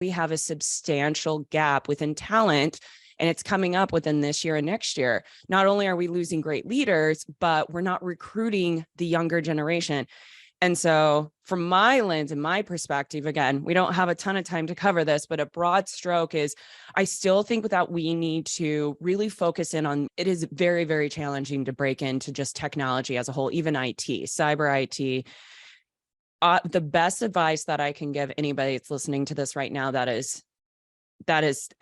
we have a substantial gap within talent, and it's coming up within this year and next year. Not only are we losing great leaders, but we're not recruiting the younger generation. And so from my lens and my perspective, again, we don't have a ton of time to cover this, but a broad stroke is I still think that we need to really focus in on, it is very, very challenging to break into just technology as a whole, even IT, cyber IT. The best advice that I can give anybody that's listening to this right now that is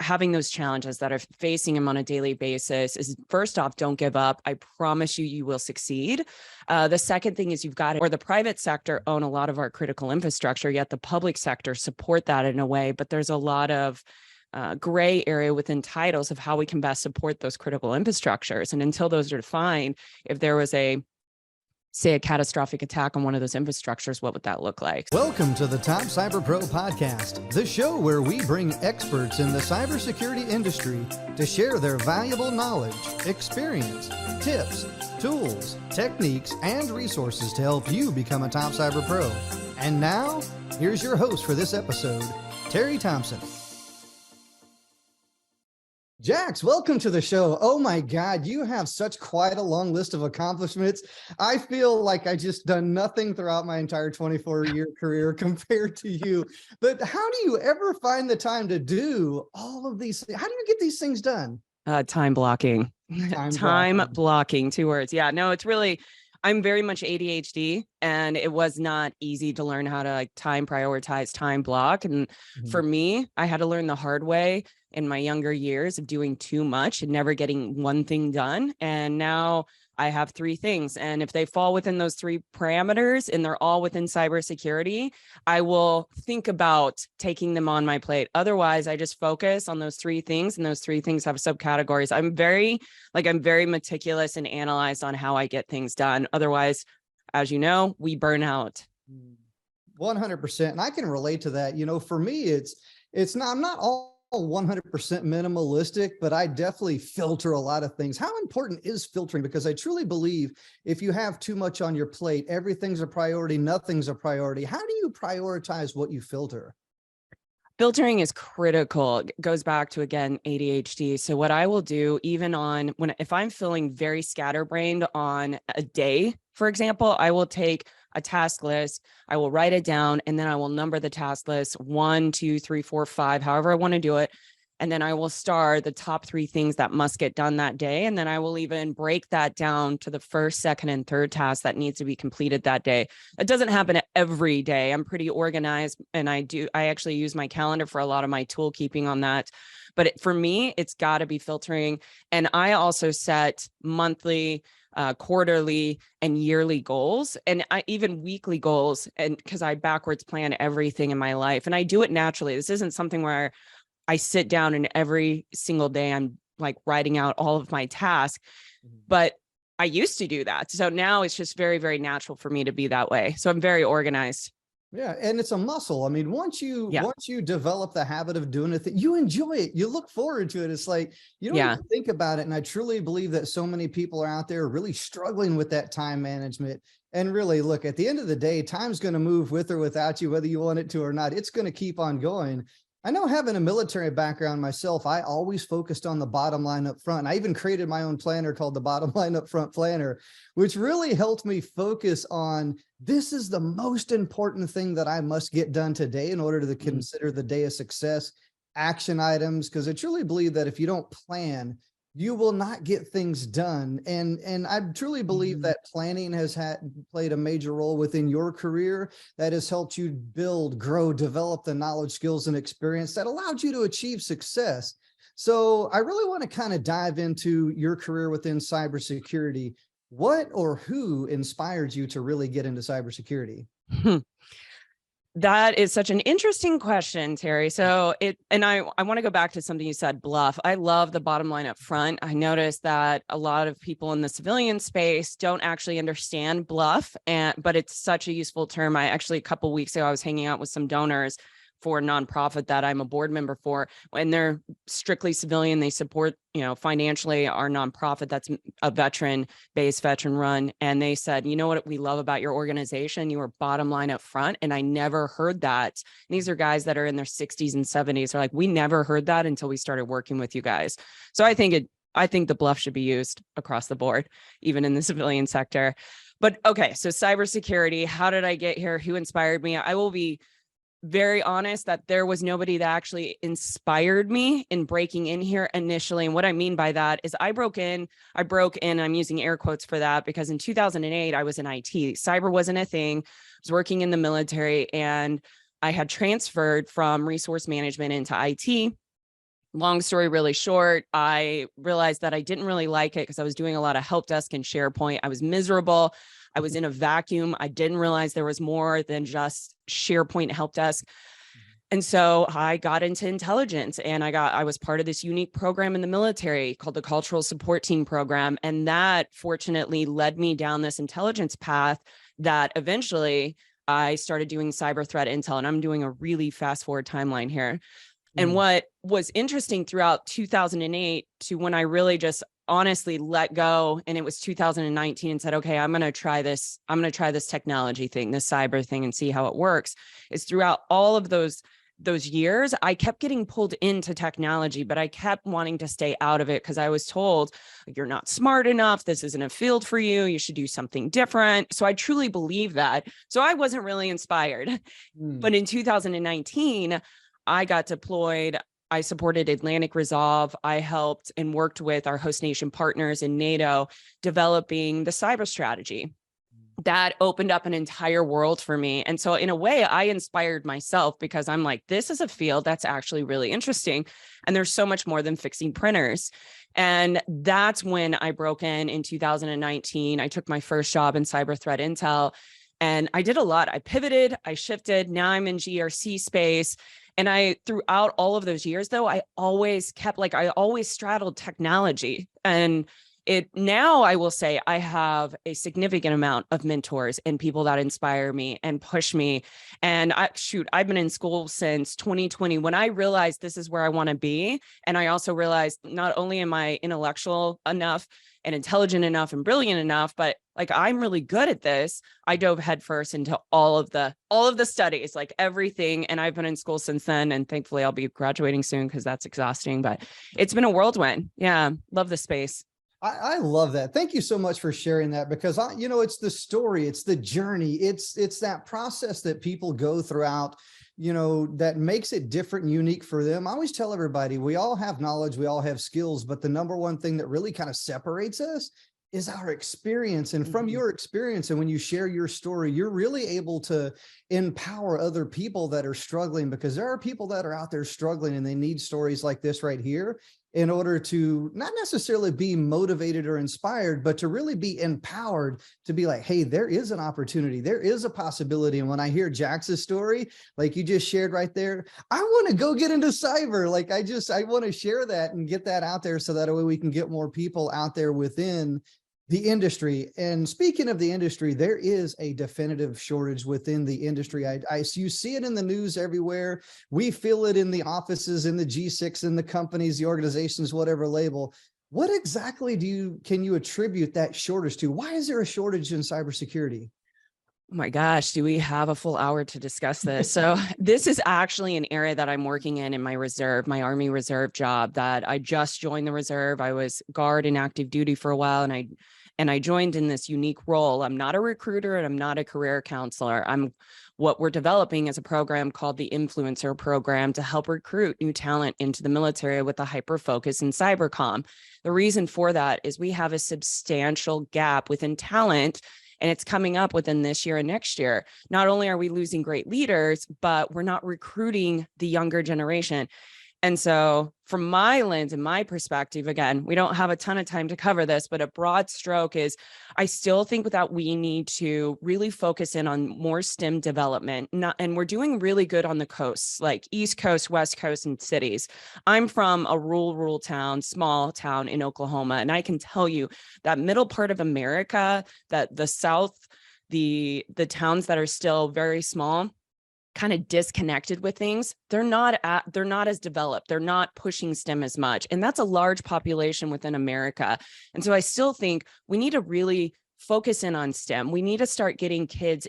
having those challenges that are facing them on a daily basis is, first off, don't give up. I promise you, you will succeed. The second thing is or the private sector own a lot of our critical infrastructure, yet the public sector support that in a way, but there's a lot of gray area within titles of how we can best support those critical infrastructures. And until those are defined, if there was a catastrophic attack on one of those infrastructures, what would that look like? Welcome to the Top Cyber Pro Podcast, the show where we bring experts in the cybersecurity industry to share their valuable knowledge, experience, tips, tools, techniques, and resources to help you become a top cyber pro. And now, here's your host for this episode, Terry Thompson. Jax, welcome to the show. Oh my God, you have such quite a long list of accomplishments. I feel like I just done nothing throughout my entire 24-year career compared to you. But how do you ever find the time to do all of these things? How do you get these things done? Time blocking. Time blocking, 2 words. Yeah, no, it's really, I'm very much ADHD, and it was not easy to learn how to time prioritize, time block. And for me, I had to learn the hard way in my younger years of doing too much and never getting one thing done. And now I have 3 things. And if they fall within those 3 parameters and they're all within cybersecurity, I will think about taking them on my plate. Otherwise, I just focus on those 3 things, and those 3 things have subcategories. I'm very meticulous and analyzed on how I get things done. Otherwise, as you know, we burn out. 100%. And I can relate to that. You know, for me, I'm not all 100% minimalistic, but I definitely filter a lot of things. How important is filtering? Because I truly believe if you have too much on your plate, everything's a priority, nothing's a priority. How do you prioritize what you filter? Filtering is critical. It goes back to, again, ADHD. So what I will do, even if I'm feeling very scatterbrained on a day, for example, I will take a task list, I will write it down, and then I will number the task list 1, 2, 3, 4, 5, however I want to do it. And then I will star the top 3 things that must get done that day. And then I will even break that down to the first, second, and third task that needs to be completed that day. It doesn't happen every day. I'm pretty organized, and I actually use my calendar for a lot of my tool keeping on that. But for me, it's got to be filtering. And I also set monthly, quarterly, and yearly goals, and even weekly goals, and because I backwards plan everything in my life, and I do it naturally. This isn't something where I sit down and every single day I'm like writing out all of my tasks, but I used to do that. So now it's just very, very natural for me to be that way. So I'm very organized. Yeah. And it's a muscle. I mean, once you develop the habit of doing it, you enjoy it, you look forward to it. It's like, you don't even think about it. And I truly believe that so many people are out there really struggling with that time management. And really, look, at the end of the day, time's going to move with or without you, whether you want it to or not. It's going to keep on going. I know, having a military background myself, I always focused on the bottom line up front. I even created my own planner called the Bottom Line Up Front Planner, which really helped me focus on, this is the most important thing that I must get done today in order to consider the day a success, action items, because I truly believe that if you don't plan, you will not get things done. And I truly believe that planning has played a major role within your career that has helped you build, grow, develop the knowledge, skills, and experience that allowed you to achieve success. So I really want to kind of dive into your career within cybersecurity. What or who inspired you to really get into cybersecurity? That is such an interesting question, Terry. So I want to go back to something you said, bluff. I love the bottom line up front. I noticed that a lot of people in the civilian space don't actually understand bluff, but it's such a useful term. A couple of weeks ago, I was hanging out with some donors. for a nonprofit that I'm a board member for, and they're strictly civilian. They support, financially our nonprofit that's a veteran-based, veteran-run. And they said, you know what we love about your organization? You are bottom line up front. And I never heard that. And these are guys that are in their 60s and 70s. They're like, we never heard that until we started working with you guys. So I think the bluff should be used across the board, even in the civilian sector. But okay, so cybersecurity, how did I get here? Who inspired me? I will be very honest that there was nobody that actually inspired me in breaking in here initially. And what I mean by that is I broke in, I'm using air quotes for that because in 2008, I was in IT. Cyber wasn't a thing. I was working in the military and I had transferred from resource management into IT. Long story really short, I realized that I didn't really like it because I was doing a lot of help desk and SharePoint. I was miserable. I was in a vacuum. I didn't realize there was more than just SharePoint help desk. And so I got into intelligence and I was part of this unique program in the military called the Cultural Support Team Program. And that fortunately led me down this intelligence path that eventually I started doing cyber threat intel. And I'm doing a really fast forward timeline here. And what was interesting throughout 2008 to when I really just honestly let go, and it was 2019 and said, okay, I'm going to try this technology thing, this cyber thing, and see how it works, is throughout all of those years, I kept getting pulled into technology, but I kept wanting to stay out of it because I was told, you're not smart enough. This isn't a field for you. You should do something different. So I truly believe that. So I wasn't really inspired. But in 2019, I got deployed. I supported Atlantic Resolve. I helped and worked with our host nation partners in NATO developing the cyber strategy. That opened up an entire world for me. And so in a way, I inspired myself because I'm like, this is a field that's actually really interesting. And there's so much more than fixing printers. And that's when I broke in 2019. I took my first job in cyber threat intel and I did a lot. I pivoted, I shifted. Now I'm in GRC space. And throughout all of those years, though, I always straddled technology. And now I will say I have a significant amount of mentors and people that inspire me and push me. And I've been in school since 2020 when I realized this is where I want to be. And I also realized not only am I intellectual enough and intelligent enough and brilliant enough, but like I'm really good at this. I dove headfirst into all of the studies, like everything. And I've been in school since then. And thankfully I'll be graduating soon because that's exhausting, but it's been a whirlwind. Yeah. Love the space. I love that. Thank you so much for sharing that because it's the story, it's the journey, it's that process that people go throughout, that makes it different and unique for them. I always tell everybody, we all have knowledge, we all have skills, but the number one thing that really kind of separates us is our experience. And from your experience, and when you share your story, you're really able to empower other people that are struggling, because there are people that are out there struggling and they need stories like this right here in order to not necessarily be motivated or inspired, but to really be empowered to be like, hey, there is an opportunity. There is a possibility. And when I hear Jax's story, like you just shared right there, I want to go get into cyber. Like I want to share that and get that out there so that way we can get more people out there within the industry. And speaking of the industry, there is a definitive shortage within the industry. You see it in the news everywhere. We feel it in the offices, in the G6, in the companies, the organizations, whatever label. What exactly can you attribute that shortage to? Why is there a shortage in cybersecurity? Oh my gosh, do we have a full hour to discuss this? So this is actually an area that I'm working in my reserve, my Army Reserve job that I just joined the reserve. I was guard in active duty for a while and I joined in this unique role. I'm not a recruiter and I'm not a career counselor. What we're developing is a program called the Influencer Program to help recruit new talent into the military with a hyper focus in cybercom. The reason for that is we have a substantial gap within talent, and it's coming up within this year and next year. Not only are we losing great leaders, but we're not recruiting the younger generation. And so from my lens and my perspective, again, we don't have a ton of time to cover this, but a broad stroke is I still think that we need to really focus in on more STEM development. And we're doing really good on the coasts, like East Coast, West Coast, and cities. I'm from a rural town, small town in Oklahoma. And I can tell you that middle part of America, that the South, the towns that are still very small, kind of disconnected with things. They're not as developed. They're not pushing STEM as much. And that's a large population within America. And so I still think we need to really focus in on STEM. We need to start getting kids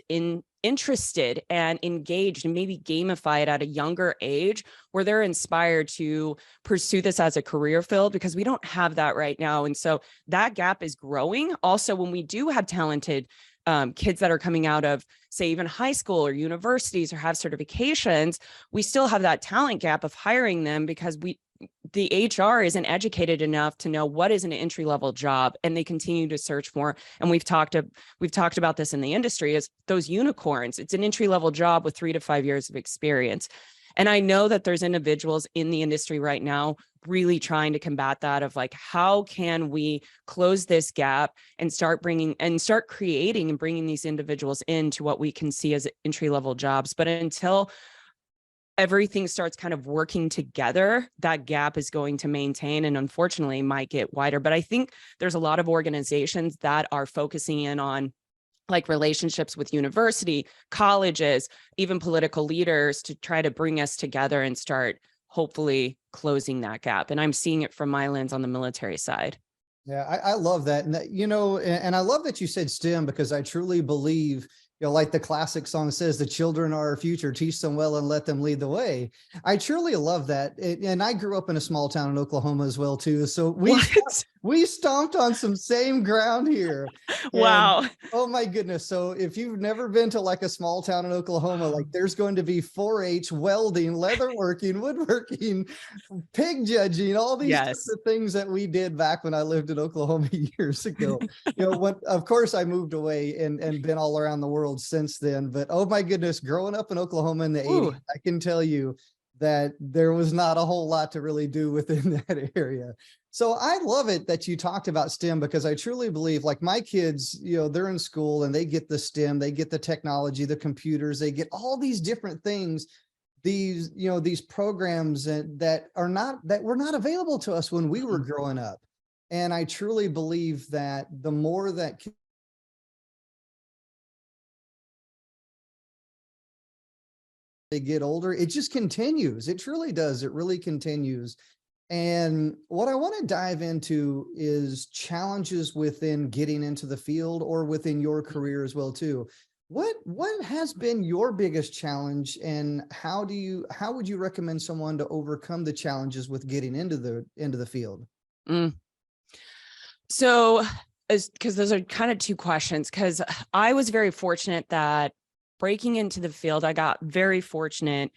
interested and engaged, and maybe gamify it at a younger age where they're inspired to pursue this as a career field, because we don't have that right now. And so that gap is growing. Also, when we do have talented kids that are coming out of, say, even high school or universities or have certifications, we still have that talent gap of hiring them, because the HR isn't educated enough to know what is an entry-level job, and they continue to search for. And we've talked about this in the industry, is those unicorns. It's an entry-level job with 3 to 5 years of experience. And I know that there's individuals in the industry right now really trying to combat that, of like, how can we close this gap and start creating and bringing these individuals into what we can see as entry-level jobs. But until everything starts kind of working together, that gap is going to maintain, and unfortunately might get wider. But I think there's a lot of organizations that are focusing in on like relationships with university, colleges, even political leaders, to try to bring us together and start hopefully closing that gap. And I'm seeing it from my lens on the military side. Yeah, I love that. And that, and I love that you said STEM, because I truly believe, like the classic song says, the children are our future, teach them well and let them lead the way. I truly love that. And I grew up in a small town in Oklahoma as well, too. So we stomped on some same ground here. Wow. And, oh my goodness. So if you've never been to like a small town in Oklahoma, like there's going to be 4-H, welding, leatherworking, woodworking, pig judging, all these types of things that we did back when I lived in Oklahoma years ago. Of course I moved away and been all around the world since then, but oh my goodness, growing up in Oklahoma in the 80s, I can tell you that there was not a whole lot to really do within that area. So I love it that you talked about STEM, because I truly believe, like my kids, they're in school and they get the STEM, they get the technology, the computers, they get all these different things, these programs that were not available to us when we were growing up. And I truly believe that the more that they get older, it just continues. It truly does. It really continues. And what I want to dive into is challenges within getting into the field, or within your career as well, too. What has been your biggest challenge, and how would you recommend someone to overcome the challenges with getting into the field? So, because those are kind of two questions, because I was very fortunate that breaking into the field, I got very fortunate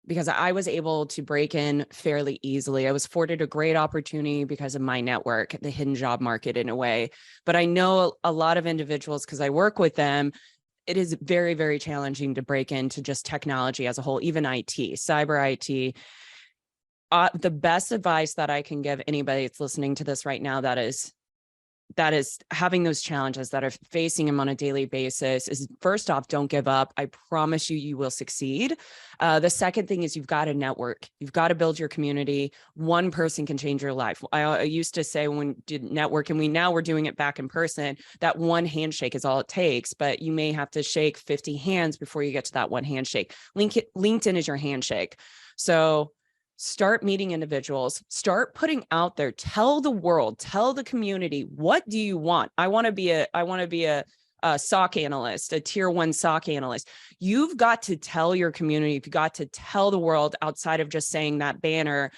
because I was able to break in fairly easily. I was afforded a great opportunity because of my network, the hidden job market in a way. But I know a lot of individuals, because I work with them, it is very, very challenging to break into just technology as a whole, even IT, cyber IT. The best advice that I can give anybody that's listening to this right now that is having those challenges, that are facing them on a daily basis, is, first off, don't give up. I promise you will succeed. The second thing is, you've got to network. You've got to build your community. One person can change your life. I used to say, when we did network, and we're doing it back in person, that one handshake is all it takes, but you may have to shake 50 hands before you get to that one handshake. LinkedIn is your handshake. So start meeting individuals, start putting out there, tell the world, tell the community, what do you want? I want to be a SOC analyst, a tier 1 SOC analyst. You've got to tell your community, you've got to tell the world, outside of just saying that banner,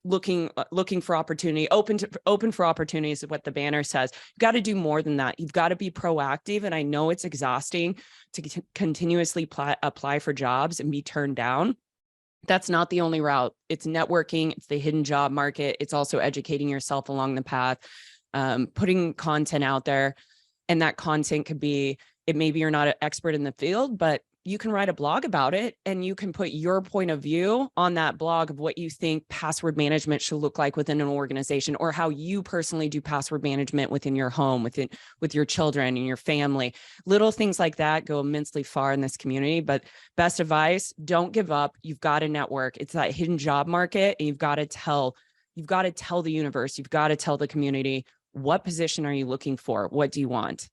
looking for opportunity, open for opportunities is what the banner says. You've got to do more than that. You've got to be proactive. And I know it's exhausting to continuously apply for jobs and be turned down. That's not the only route. It's networking, it's the hidden job market. It's also educating yourself along the path, putting content out there. And that content could be, maybe you're not an expert in the field, but you can write a blog about it, and you can put your point of view on that blog of what you think password management should look like within an organization, or how you personally do password management within your home, with your children and your family. Little things like that go immensely far in this community. But best advice, don't give up. You've got to network. It's that hidden job market, and you've got to tell the universe, you've got to tell the community, what position are you looking for? What do you want?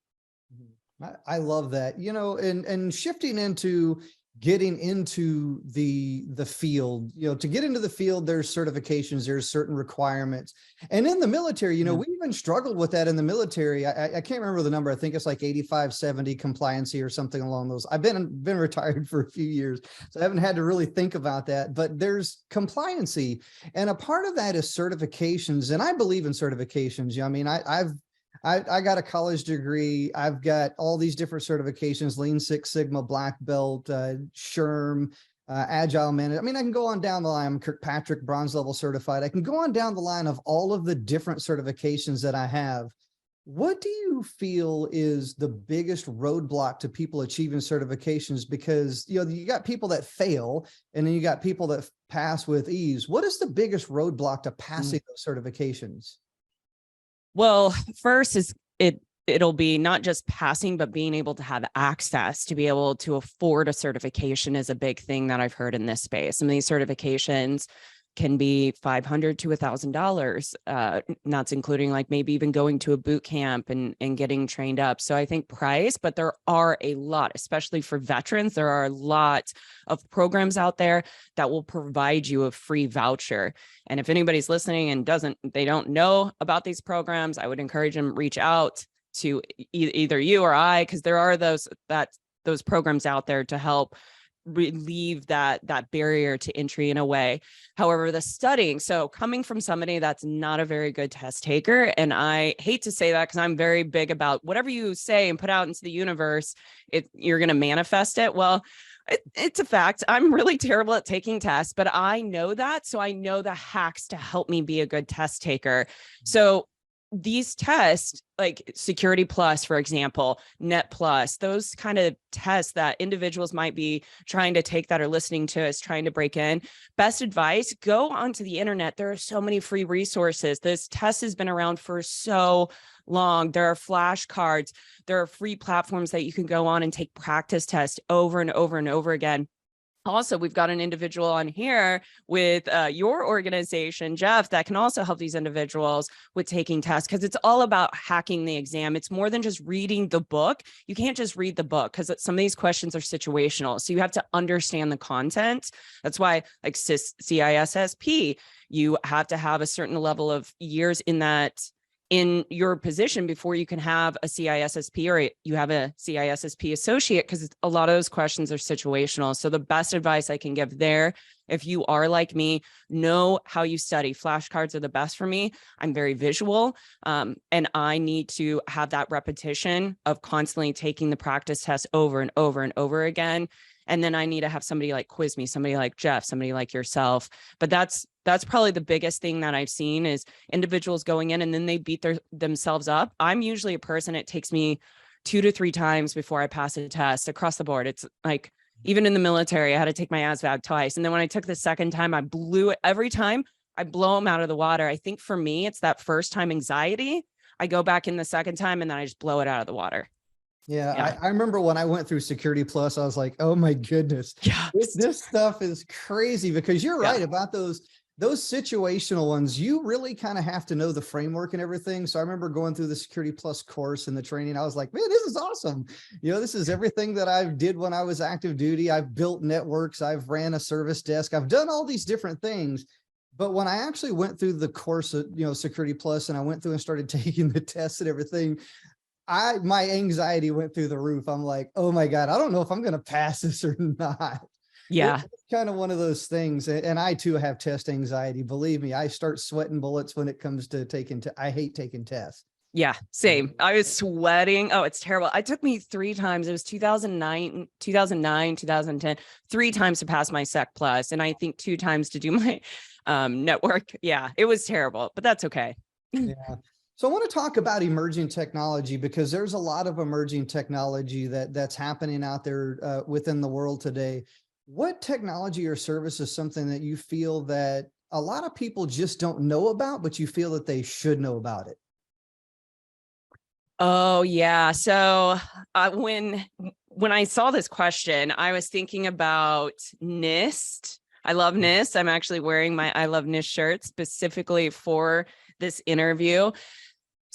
I love that, and shifting into, getting into the field. To get into the field, there's certifications, there's certain requirements. And in the military, we even struggled with that in the military. I can't remember the number. I think it's like 85, 70 compliancy or something along those. I've been retired for a few years, so I haven't had to really think about that, but there's compliancy. And a part of that is certifications. And I believe in certifications. I got a college degree. I've got all these different certifications: Lean Six Sigma, Black Belt, SHRM, Agile Management. I can go on down the line. I'm Kirkpatrick Bronze Level certified. I can go on down the line of all of the different certifications that I have. What do you feel is the biggest roadblock to people achieving certifications? Because, you got people that fail and then you got people that pass with ease. What is the biggest roadblock to passing those certifications? Well, first is it'll be not just passing, but being able to have access to be able to afford a certification is a big thing that I've heard in this space. Some of these certifications can be $500 to $1,000, not including like maybe even going to a boot camp and getting trained up. So I think price, but there are a lot, especially for veterans, there are a lot of programs out there that will provide you a free voucher. And if anybody's listening and they don't know about these programs, I would encourage them to reach out to either you or I, because there are those programs out there to help relieve that barrier to entry in a way. However, the studying, so coming from somebody that's not a very good test taker, and I hate to say that because I'm very big about whatever you say and put out into the universe, you're going to manifest it. Well, it's a fact. I'm really terrible at taking tests, but I know that. So I know the hacks to help me be a good test taker. So these tests, like Security Plus, for example, Net Plus, those kind of tests that individuals might be trying to take that are listening to us, trying to break in. Best advice, go onto the internet. There are so many free resources. This test has been around for so long. There are flashcards. There are free platforms that you can go on and take practice tests over and over and over again. Also, we've got an individual on here with your organization, Jeff, that can also help these individuals with taking tests, because it's all about hacking the exam. It's more than just reading the book. You can't just read the book because some of these questions are situational. So you have to understand the content. That's why, like CISSP, you have to have a certain level of years in your position before you can have a CISSP or you have a CISSP associate, because a lot of those questions are situational. So the best advice I can give there, if you are like me, know how you study. Flashcards are the best for me. I'm very visual, and I need to have that repetition of constantly taking the practice test over and over and over again. And then I need to have somebody like quiz me, somebody like Jeff, somebody like yourself. But that's probably the biggest thing that I've seen is individuals going in and then they beat themselves up. I'm usually a person, it takes me 2 to 3 times before I pass a test across the board. It's like, even in the military, I had to take my ASVAB twice. And then when I took the second time, I blew it. Every time I blow them out of the water. I think for me, it's that first time anxiety. I go back in the second time and then I just blow it out of the water. Yeah. I remember when I went through Security Plus, I was like, oh my goodness, this stuff is crazy, because you're right about those situational ones. You really kind of have to know the framework and everything. So I remember going through the Security Plus course and the training. I was like, man, this is awesome. This is everything that I did when I was active duty. I've built networks. I've ran a service desk. I've done all these different things. But when I actually went through the course of, Security Plus, and I went through and started taking the tests and everything, my anxiety went through the roof. I'm like, oh my God, I don't know if I'm going to pass this or not. Yeah. It's kind of one of those things. And I too have test anxiety. Believe me, I start sweating bullets when it comes to I hate taking tests. Yeah, same. I was sweating. Oh, it's terrible. It took me 3 times. It was 2009, 2010, 3 times to pass my Sec Plus. And I think 2 times to do my network. Yeah, it was terrible, but that's okay. Yeah. So I want to talk about emerging technology, because there's a lot of emerging technology that's happening out there within the world today. What technology or service is something that you feel that a lot of people just don't know about, but you feel that they should know about it? Oh, yeah. So when I saw this question, I was thinking about NIST. I love NIST. I'm actually wearing my I Love NIST shirt specifically for this interview.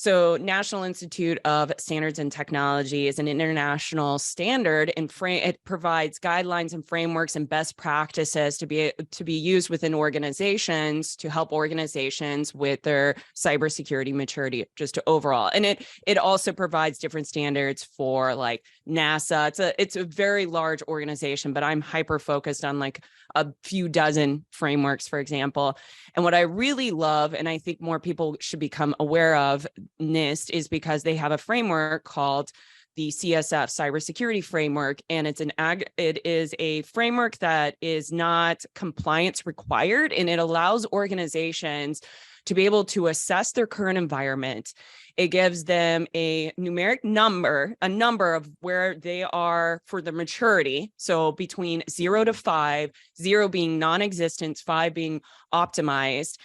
So National Institute of Standards and Technology is an international standard, and it provides guidelines and frameworks and best practices to be used within organizations to help organizations with their cybersecurity maturity, just overall. And it also provides different standards for like NASA. It's a very large organization, but I'm hyper focused on like a few dozen frameworks, for example. And what I really love, and I think more people should become aware of NIST, is because they have a framework called the CSF Cybersecurity Framework, and it is a framework that is not compliance required, and it allows organizations to be able to assess their current environment. It gives them a numeric number, a number of where they are for the maturity. So between 0 to 5, 0 being non-existent, 5 being optimized.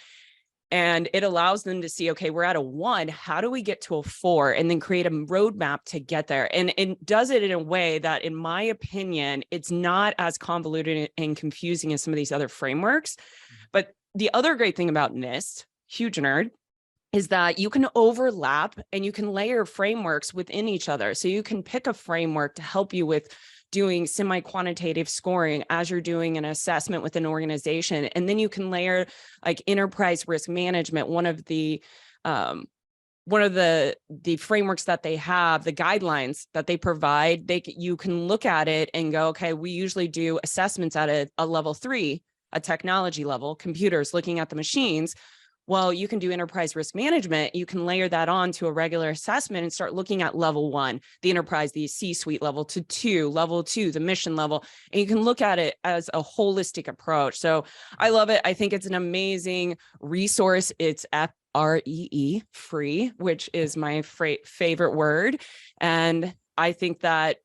And it allows them to see, okay, we're at a 1, how do we get to a 4? And then create a roadmap to get there. And it does it in a way that, in my opinion, it's not as convoluted and confusing as some of these other frameworks. But the other great thing about NIST, huge nerd, is that you can overlap and you can layer frameworks within each other. So you can pick a framework to help you with doing semi-quantitative scoring as you're doing an assessment with an organization. And then you can layer like enterprise risk management. One of the frameworks that they have, the guidelines that they provide, you can look at it and go, okay, we usually do assessments at a level 3, a technology level, computers looking at the machines. Well, you can do enterprise risk management. You can layer that on to a regular assessment and start looking at level 1, the enterprise, the C-suite level, to 2, level 2, the mission level. And you can look at it as a holistic approach. So I love it. I think it's an amazing resource. It's FREE, free, which is my favorite word. And I think that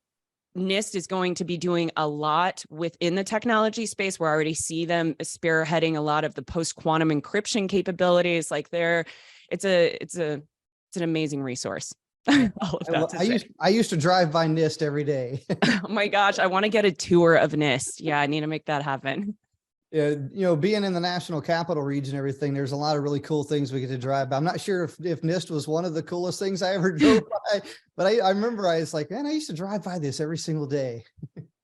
NIST is going to be doing a lot within the technology space. We already see them spearheading a lot of the post-quantum encryption capabilities. Like it's an amazing resource. All of that I used to drive by NIST every day. Oh my gosh, I want to get a tour of NIST. Yeah, I need to make that happen. Yeah, you know, being in the national capital region, everything, there's a lot of really cool things we get to drive by. I'm not sure if NIST was one of the coolest things I ever drove by, but I remember I was like, man, I used to drive by this every single day.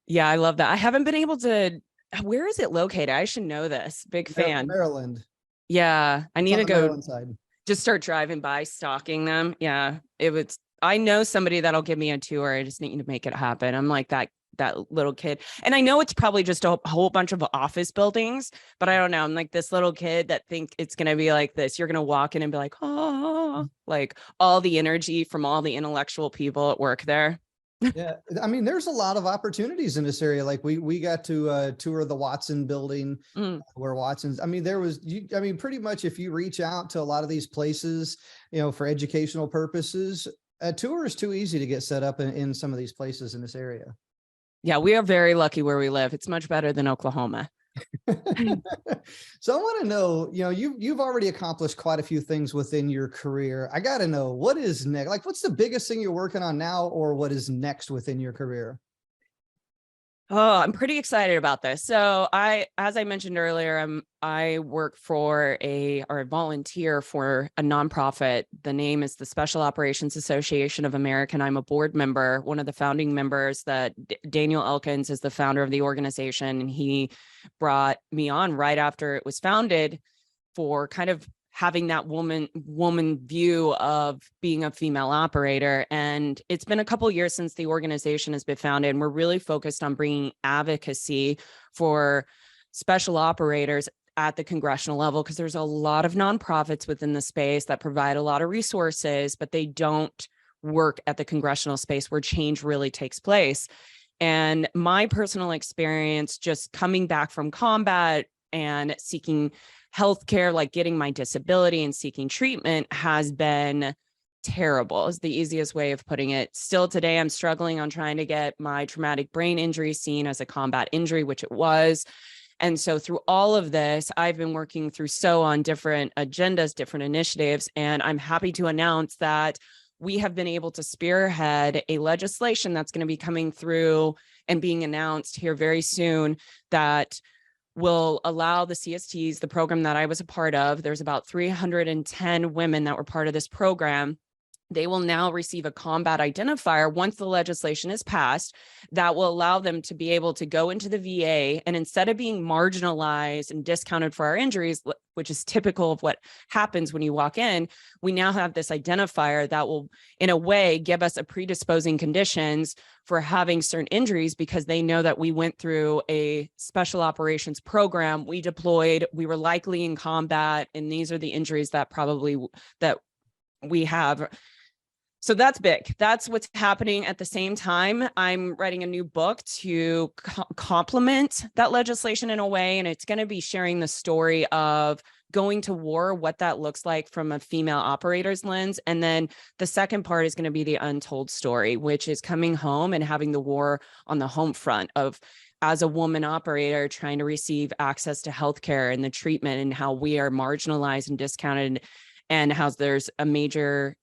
Yeah, I love that. I haven't been able to, where is it located? I should know this. Big fan. Maryland. Yeah, I need to go just start driving by, stalking them. Yeah, I know somebody that'll give me a tour. I just need to make it happen. I'm like that little kid. And I know it's probably just a whole bunch of office buildings, but I don't know. I'm like this little kid that think it's going to be like this. You're going to walk in and be like, oh, like all the energy from all the intellectual people at work there. Yeah. I mean, there's a lot of opportunities in this area. Like we got to tour the Watson building where Watson's, I mean, pretty much if you reach out to a lot of these places, you know, for educational purposes, a tour is too easy to get set up in some of these places in this area. Yeah, we are very lucky where we live. It's much better than Oklahoma. So I want to know, you know, you've already accomplished quite a few things within your career. I got to know, what is next? Like, what's the biggest thing you're working on now, or what is next within your career? Oh, I'm pretty excited about this. So as I mentioned earlier, I work for or volunteer for a nonprofit. The name is the Special Operations Association of America, and I'm a board member, one of the founding members. That Daniel Elkins is the founder of the organization, and he brought me on right after it was founded for kind of having that woman view of being a female operator. And it's been a couple of years since the organization has been founded, and we're really focused on bringing advocacy for special operators at the congressional level, because there's a lot of nonprofits within the space that provide a lot of resources, but they don't work at the congressional space where change really takes place. And my personal experience just coming back from combat and seeking healthcare, like getting my disability and seeking treatment, has been terrible, is the easiest way of putting it. Still today, I'm struggling on trying to get my traumatic brain injury seen as a combat injury, which it was. And so through all of this, I've been working through on different agendas, different initiatives, and I'm happy to announce that we have been able to spearhead a legislation that's going to be coming through and being announced here very soon that will allow the CSTs, the program that I was a part of. There's about 310 women that were part of this program. they will now receive a combat identifier once the legislation is passed that will allow them to be able to go into the VA, and instead of being marginalized and discounted for our injuries, which is typical of what happens when you walk in, we now have this identifier that will, in a way, give us a predisposing conditions for having certain injuries, because they know that we went through a special operations program, we deployed, we were likely in combat, and these are the injuries that we have. So that's big. That's what's happening. At the same time, I'm writing a new book to complement that legislation in a way, and it's going to be sharing the story of going to war, what that looks like from a female operator's lens. And then the second part is going to be the untold story, which is coming home and having the war on the home front of, as a woman operator, trying to receive access to healthcare and the treatment, and how we are marginalized and discounted, and how there's a major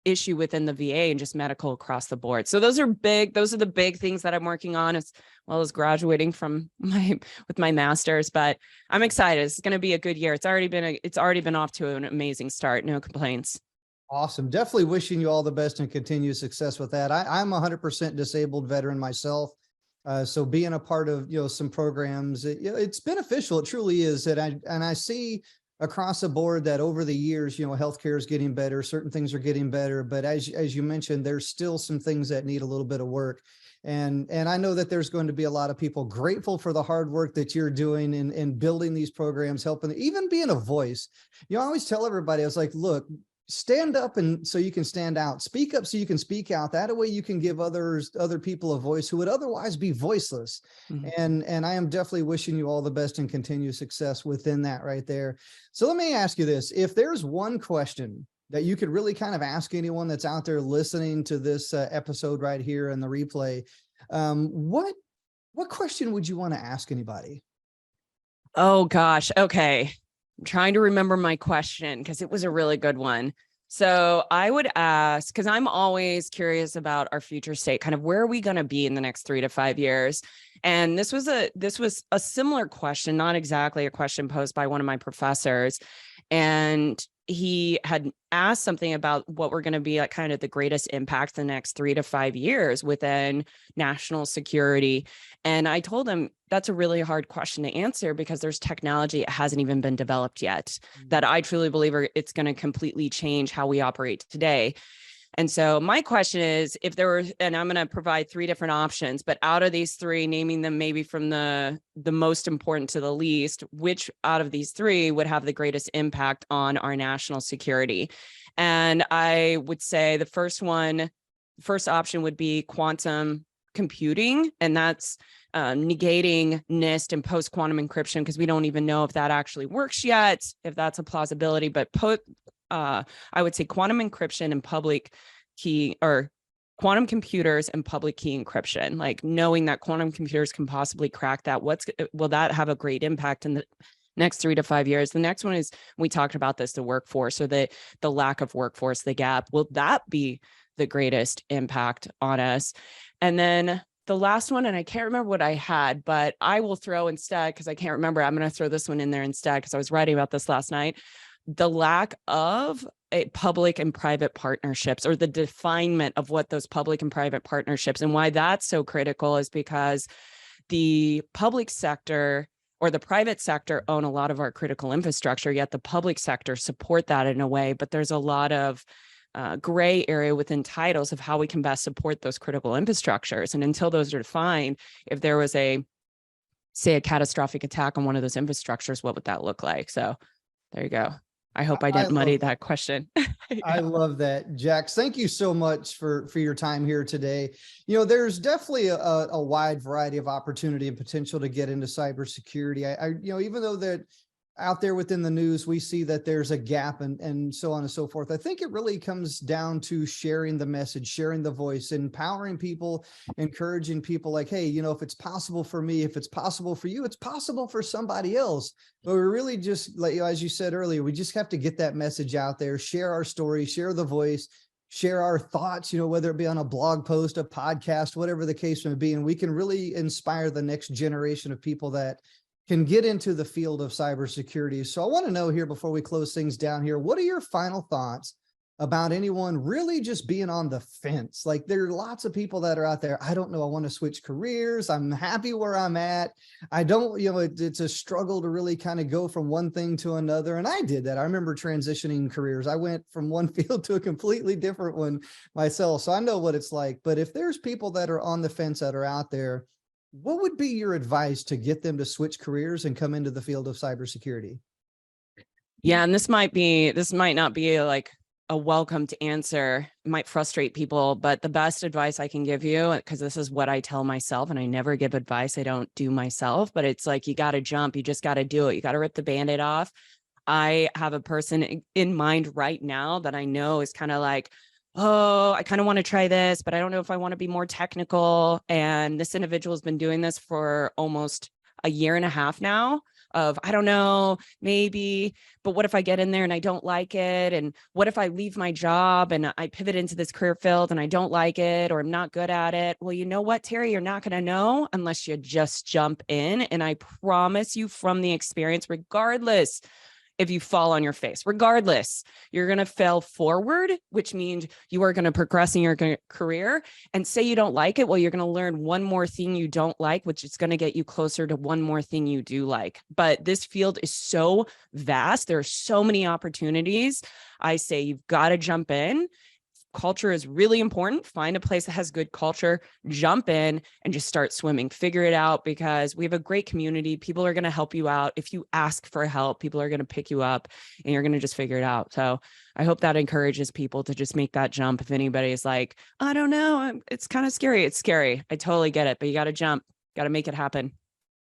issue within the VA and just medical across the board. So those are the big things that I'm working on, as well as graduating with my master's. But I'm excited. It's going to be a good year. It's already been off to an amazing start. No complaints. Awesome. Definitely wishing you all the best and continued success with that. I'm 100% disabled veteran myself. So being a part of, some programs, it's beneficial. It truly is. I see across the board that over the years, healthcare is getting better, certain things are getting better, but as you mentioned, there's still some things that need a little bit of work. And I know that there's going to be a lot of people grateful for the hard work that you're doing in building these programs, helping, even being a voice. I always tell everybody, I was like, look, stand up and so you can stand out, speak up so you can speak out. That way you can give other people a voice who would otherwise be voiceless. Mm-hmm. And I am definitely wishing you all the best and continued success within that right there. So let me ask you this. If there's one question that you could really kind of ask anyone that's out there listening to this episode right here in the replay, what question would you want to ask anybody? Oh gosh. Okay. I'm trying to remember my question because it was a really good one. So I would ask, because I'm always curious about our future state, kind of where are we going to be in the next 3 to 5 years? And this was a similar question, not exactly a question posed by one of my professors. And he had asked something about what we're going to be like kind of the greatest impact the next 3 to 5 years within national security. And I told him that's a really hard question to answer because there's technology that hasn't even been developed yet that I truly believe it's going to completely change how we operate today. And so my question is, if there were, and I'm going to provide 3 different options, but out of these 3, naming them maybe from the most important to the least, which out of these 3 would have the greatest impact on our national security? And I would say the first option would be quantum computing, and that's negating NIST and post-quantum encryption, because we don't even know if that actually works yet, if that's a plausibility, but I would say quantum encryption and public key, or quantum computers and public key encryption, like knowing that quantum computers can possibly crack that. Will that have a great impact in the next 3 to 5 years? The next one is, we talked about this, the workforce, or the lack of workforce, the gap. Will that be the greatest impact on us? And then the last one, and I can't remember what I had, but I will throw instead, because I can't remember, I'm going to throw this one in there instead, because I was writing about this last night. The lack of public and private partnerships, or the definement of what those public and private partnerships, and why that's so critical is because the public sector or the private sector own a lot of our critical infrastructure, yet the public sector support that in a way, but there's a lot of gray area within titles of how we can best support those critical infrastructures. And until those are defined, if there was a catastrophic attack on one of those infrastructures, what would that look like? So there you go. I hope I didn't muddy that question. I love that, Jax. Thank you so much for your time here today. There's definitely a wide variety of opportunity and potential to get into cybersecurity. Even though that out there within the news, we see that there's a gap and so on and so forth. I think it really comes down to sharing the message, sharing the voice, empowering people, encouraging people like, hey, if it's possible for me, if it's possible for you, it's possible for somebody else. But we really just, like, as you said earlier, we just have to get that message out there, share our story, share the voice, share our thoughts, whether it be on a blog post, a podcast, whatever the case may be. And we can really inspire the next generation of people that can get into the field of cybersecurity. So I want to know here before we close things down here, what are your final thoughts about anyone really just being on the fence. Like there are lots of people that are out there. I don't know. I want to switch careers. I'm happy where I'm at. I don't, it's a struggle to really kind of go from one thing to another. And I did that. I remember transitioning careers. I went from one field to a completely different one myself. So I know what it's like. But if there's people that are on the fence that are out there, what would be your advice to get them to switch careers and come into the field of cybersecurity? Yeah. And this might not be like a welcomed answer. It might frustrate people, but the best advice I can give you, because this is what I tell myself, and I never give advice I don't do myself, but it's like, you got to jump. You just got to do it. You got to rip the Band-Aid off. I have a person in mind right now that I know is kind of like, oh, I kind of want to try this, but I don't know if I want to be more technical. And this individual has been doing this for almost a year and a half now. I don't know, maybe, but what if I get in there and I don't like it? And what if I leave my job and I pivot into this career field and I don't like it, or I'm not good at it? Well, you know what, Terry, you're not going to know unless you just jump in. And I promise you from the experience, regardless if you fall on your face, regardless, you're going to fail forward, which means you are going to progress in your career. And say you don't like it, well, you're going to learn one more thing you don't like, which is going to get you closer to one more thing you do like. But this field is so vast. There are so many opportunities. I say you've got to jump in. Culture is really important. Find a place that has good culture, jump in and just start swimming, figure it out, because we have a great community. People are going to help you out. If you ask for help, people are going to pick you up and you're going to just figure it out. So I hope that encourages people to just make that jump. If anybody is like, I don't know, it's kind of scary. It's scary. I totally get it, but you got to jump, got to make it happen.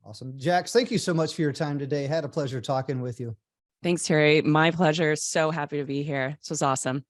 Awesome. Jax, thank you so much for your time today. Had a pleasure talking with you. Thanks, Terry. My pleasure. So happy to be here. This was awesome.